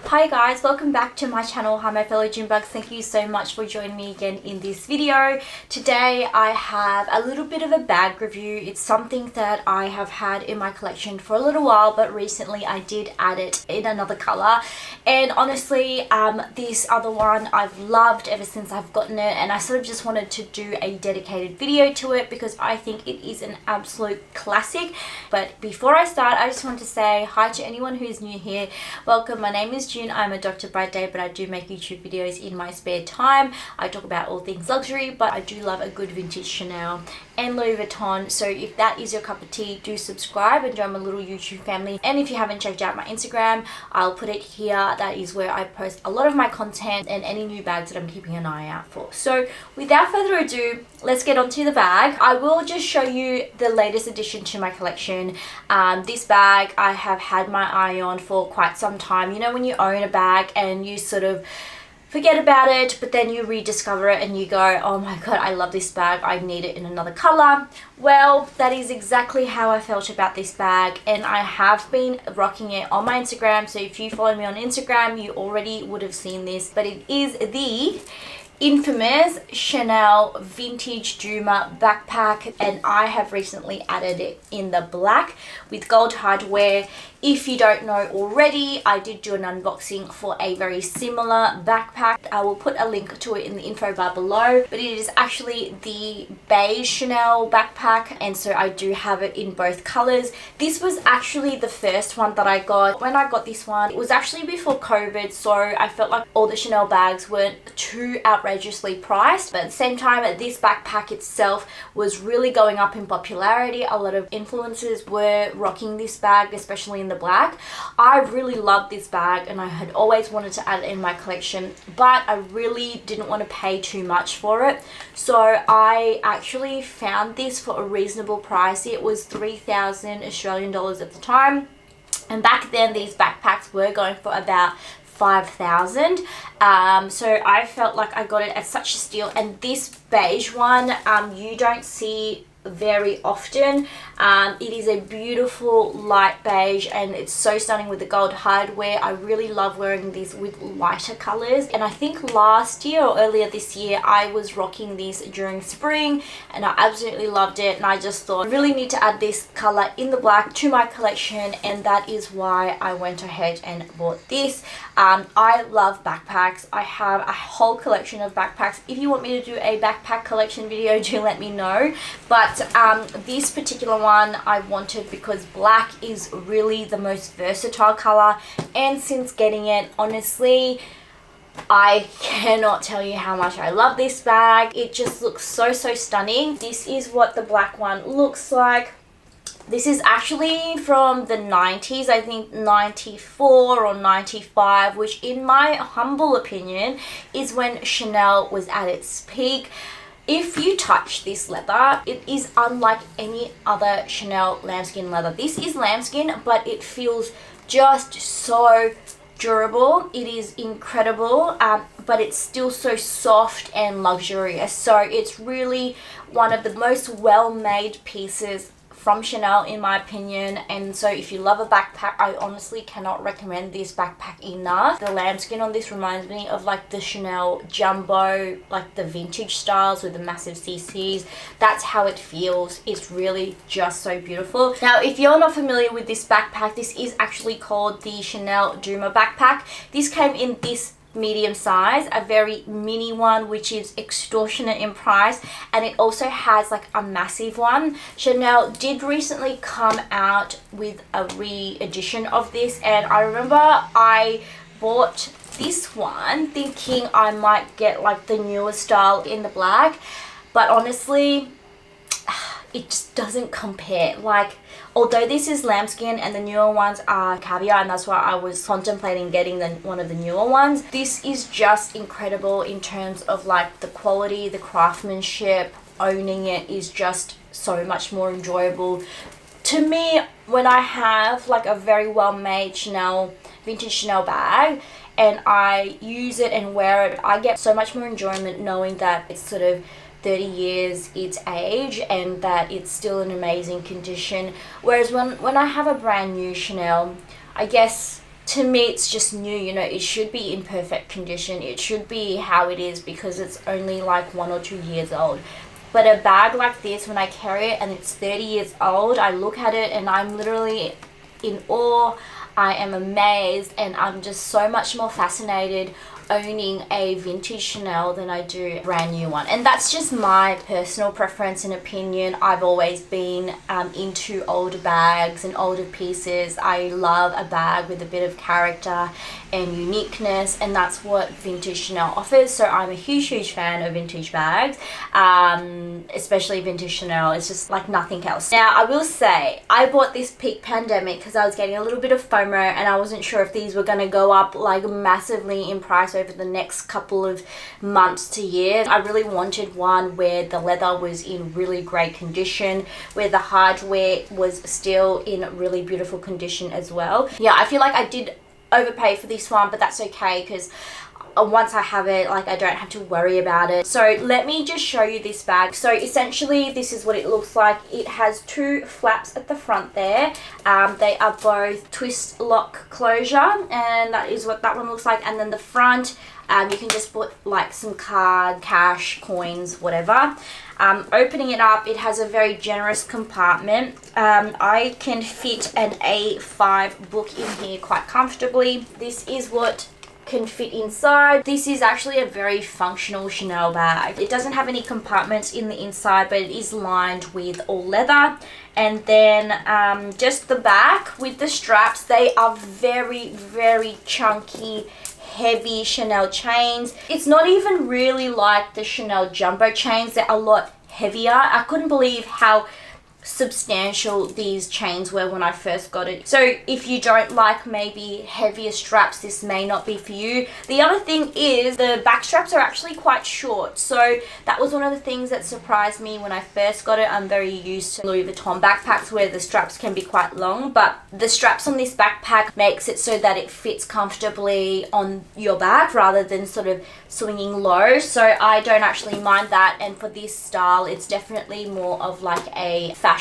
Hi guys, welcome back to my channel. Hi my fellow June bugs, thank you so much for joining me again in this video. Today I have a little bit of a bag review. It's something that I have had in my collection for a little while, but recently I did add it in another color. And honestly, this other one I've loved ever since I've gotten it, and I sort of just wanted to do a dedicated video to it because I think it is an absolute classic. But before I start, I just want to say hi to anyone who's new here. Welcome, my name is June. I'm a Dr. Bright Day, but I do make YouTube videos in my spare time. I talk about all things luxury, but I do love a good vintage Chanel and Louis Vuitton. So if that is your cup of tea, do subscribe and join my little YouTube family. And if you haven't checked out my Instagram, I'll put it here. That is where I post a lot of my content and any new bags that I'm keeping an eye out for. So without further ado, let's get onto the bag. I will just show you the latest addition to my collection. This bag I have had my eye on for quite some time. You know, when you own a bag and you sort of forget about it, but then you rediscover it and you go, oh my god, I love this bag, I need it in another color. Well, that is exactly how I felt about this bag, and I have been rocking it on my Instagram. So if you follow me on Instagram, you already would have seen this, but it is the infamous Chanel vintage Duma backpack, and I have recently added it in the black with gold hardware. If you don't know already, I did do an unboxing for a very similar backpack. I will put a link to it in the info bar below, but it is actually the beige Chanel backpack, and so I do have it in both colors. This was actually the first one that I got. When I got this one, it was actually before COVID, so I felt like all the Chanel bags weren't too outrageously priced, but at the same time, this backpack itself was really going up in popularity. A lot of influencers were rocking this bag, especially in the black. I really loved this bag and I had always wanted to add it in my collection, but I really didn't want to pay too much for it. So I actually found this for a reasonable price. It was 3,000 Australian dollars at the time, and back then these backpacks were going for about 5,000. So I felt like I got it at such a steal. And this beige one, you don't see very often. It is a beautiful light beige and it's so stunning with the gold hardware. I really love wearing these with lighter colors, and I think last year or earlier this year I was rocking these during spring and I absolutely loved it, and I just thought I really need to add this color in the black to my collection, and that is why I went ahead and bought this. I love backpacks. I have a whole collection of backpacks. If you want me to do a backpack collection video, do let me know. But this particular one I wanted because black is really the most versatile color, and since getting it, honestly, I cannot tell you how much I love this bag. It just looks so stunning. This is what the black one looks like. This is actually from the 90s, I think 94 or 95, which in my humble opinion is when Chanel was at its peak. If you touch this leather, it is unlike any other Chanel lambskin leather. This is lambskin, but it feels just so durable. It is incredible, but it's still so soft and luxurious. So it's really one of the most well-made pieces from Chanel in my opinion. And so if you love a backpack, I honestly cannot recommend this backpack enough. The lambskin on this reminds me of like the Chanel Jumbo, like the vintage styles with the massive CCs. That's how it feels. It's really just so beautiful. Now if you're not familiar with this backpack, this is actually called the Chanel Duma backpack. This came in this medium size, a very mini one, which is extortionate in price, and it also has like a massive one. Chanel did recently come out with a re-edition of this, and I remember I bought this one thinking I might get like the newer style in the black, but honestly it just doesn't compare. Like, although this is lambskin and the newer ones are caviar, and that's why I was contemplating getting one of the newer ones, this is just incredible in terms of like the quality, the craftsmanship. Owning it is just so much more enjoyable to me when I have like a very well made Chanel, vintage Chanel bag, and I use it and wear it. I get so much more enjoyment knowing that it's sort of 30 years its age and that it's still in amazing condition. Whereas when I have a brand new Chanel, I guess to me it's just new, you know. It should be in perfect condition. It should be how it is because it's only like 1 or 2 years old. But a bag like this, when I carry it and it's 30 years old, I look at it and I'm literally in awe. I am amazed, and I'm just so much more fascinated owning a vintage Chanel than I do a brand new one. And that's just my personal preference and opinion. I've always been into older bags and older pieces. I love a bag with a bit of character and uniqueness, and that's what vintage Chanel offers. So I'm a huge fan of vintage bags, especially vintage Chanel. It's just like nothing else. Now I will say I bought this peak pandemic because I was getting a little bit of FOMO and I wasn't sure if these were going to go up like massively in price over the next couple of months to years. I really wanted one where the leather was in really great condition, where the hardware was still in really beautiful condition as well. Yeah, I feel like I did overpay for this one, but that's okay because once I have it, like, I don't have to worry about it. So let me just show you this bag. So essentially this is what it looks like. It has 2 flaps at the front there. They are both twist lock closure, and that is what that one looks like. And then the front, you can just put like some card, cash, coins, whatever. Opening it up, it has a very generous compartment. I can fit an A5 book in here quite comfortably. This is what can fit inside. This is actually a very functional Chanel bag. It doesn't have any compartments in the inside, but it is lined with all leather. And then just the back with the straps, they are very chunky, heavy Chanel chains. It's not even really like the Chanel jumbo chains. They're a lot heavier. I couldn't believe how substantial these chains were when I first got it. So if you don't like maybe heavier straps, this may not be for you. The other thing is the back straps are actually quite short, so that was one of the things that surprised me when I first got it. I'm very used to Louis Vuitton backpacks where the straps can be quite long, but the straps on this backpack makes it so that it fits comfortably on your back rather than sort of swinging low. So I don't actually mind that, and for this style it's definitely more of like a fashion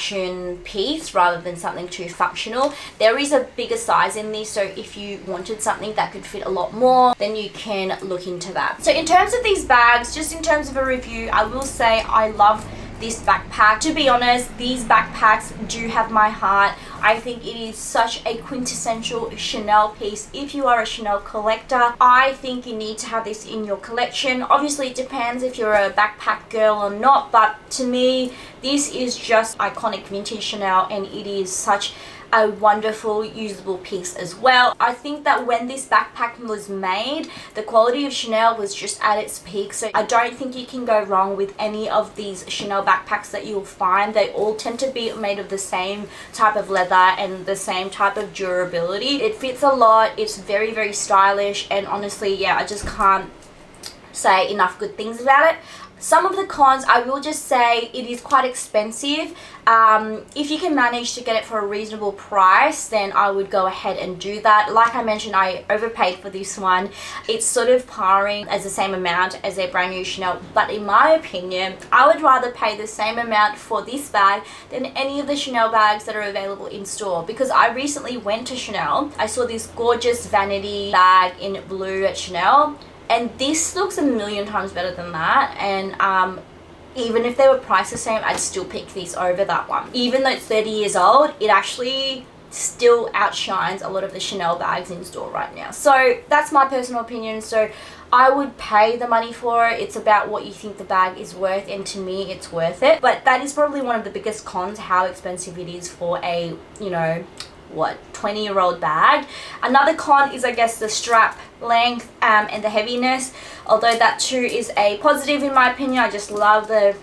piece rather than something too functional. There is a bigger size in this, so if you wanted something that could fit a lot more, then you can look into that. So in terms of these bags, just in terms of a review, I will say I love this backpack. To be honest, these backpacks do have my heart. I think it is such a quintessential Chanel piece. If you are a Chanel collector, I think you need to have this in your collection. Obviously it depends if you're a backpack girl or not, but to me this is just iconic vintage Chanel, and it is such a wonderful usable piece as well. I think that when this backpack was made, the quality of Chanel was just at its peak, so I don't think you can go wrong with any of these Chanel backpacks that you'll find. They all tend to be made of the same type of leather and the same type of durability. It fits a lot, it's very stylish, and honestly, yeah, I just can't say enough good things about it. Some of the cons, I will just say it is quite expensive. If you can manage to get it for a reasonable price, then I would go ahead and do that. Like I mentioned, I overpaid for this one. It's sort of paring as the same amount as a brand new Chanel, but in my opinion, I would rather pay the same amount for this bag than any of the Chanel bags that are available in store, because I recently went to Chanel. I saw this gorgeous vanity bag in blue at Chanel, and this looks a million times better than that. And even if they were priced the same, I'd still pick this over that one. Even though it's 30 years old, it actually still outshines a lot of the Chanel bags in store right now. So that's my personal opinion. So I would pay the money for it. It's about what you think the bag is worth, and to me it's worth it. But that is probably one of the biggest cons, how expensive it is for a, you know, what, 20-year-old bag. Another con is, I guess, the strap length and the heaviness, although that too is a positive in my opinion. I just love the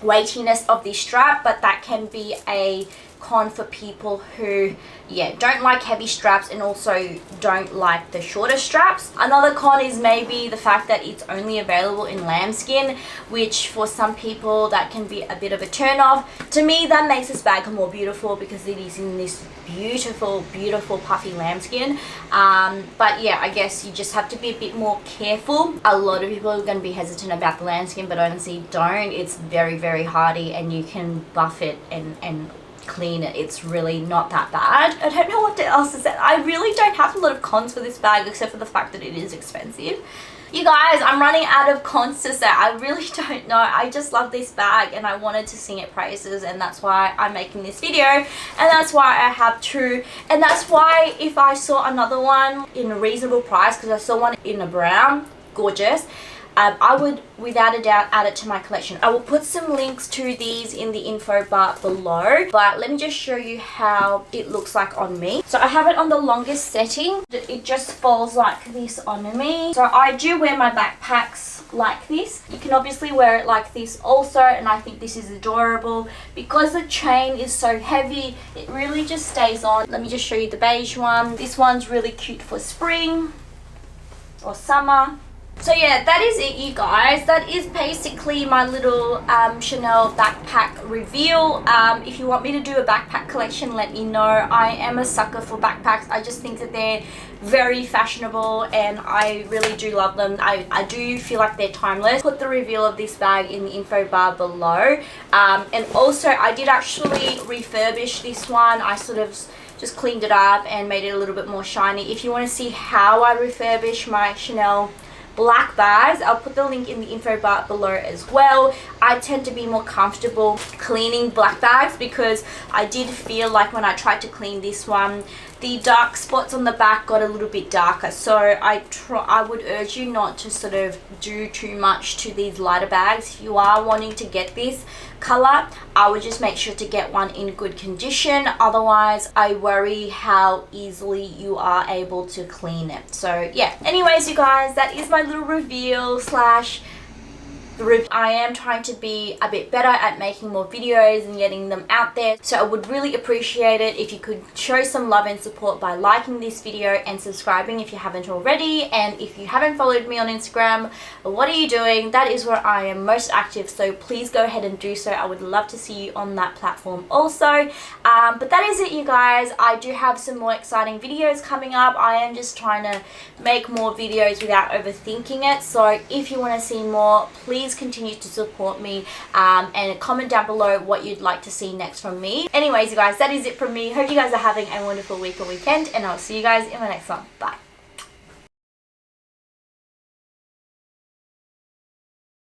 weightiness of this strap, but that can be a con for people who, yeah, don't like heavy straps and also don't like the shorter straps. Another con is maybe the fact that it's only available in lambskin, which for some people that can be a bit of a turn off. To me, that makes this bag more beautiful because it is in this beautiful puffy lambskin. But yeah, I guess you just have to be a bit more careful. A lot of people are going to be hesitant about the lambskin, but honestly don't. It's very hardy, and you can buff it and clean it. It's really not that bad. I don't know what else to say. I really don't have a lot of cons for this bag except for the fact that it is expensive. You guys, I'm running out of cons to say. I really don't know. I just love this bag and I wanted to sing it praises, and that's why I'm making this video, and that's why I have two, and that's why if I saw another one in a reasonable price, because I saw one in a brown, gorgeous, I would without a doubt add it to my collection. I will put some links to these in the info bar below, but let me just show you how it looks like on me. So I have it on the longest setting. It just falls like this on me. So I do wear my backpacks like this. You can obviously wear it like this also, and I think this is adorable. Because the chain is so heavy, it really just stays on. Let me just show you the beige one. This one's really cute for spring or summer. So yeah, that is it, you guys. That is basically my little Chanel backpack reveal. If you want me to do a backpack collection, let me know. I am a sucker for backpacks. I just think that they're very fashionable and I really do love them. I do feel like they're timeless. Put the reveal of this bag in the info bar below. And also I did actually refurbish this one. I sort of just cleaned it up and made it a little bit more shiny. If you want to see how I refurbish my Chanel black bags, I'll put the link in the info bar below as well. I tend to be more comfortable cleaning black bags because I did feel like when I tried to clean this one, the dark spots on the back got a little bit darker. So I would urge you not to sort of do too much to these lighter bags. If you are wanting to get this color, I would just make sure to get one in good condition. Otherwise, I worry how easily you are able to clean it. So yeah, anyways, you guys, that is my little reveal slash I am trying to be a bit better at making more videos and getting them out there, so I would really appreciate it if you could show some love and support by liking this video and subscribing if you haven't already. And if you haven't followed me on Instagram, what are you doing? That is where I am most active, so please go ahead and do so. I would love to see you on that platform also. But that is it, you guys. I do have some more exciting videos coming up. I am just trying to make more videos without overthinking it, so if you want to see more, please continue to support me and comment down below what you'd like to see next from me. Anyways, you guys, that is it from me. Hope you guys are having a wonderful week or weekend, and I'll see you guys in my next one. Bye.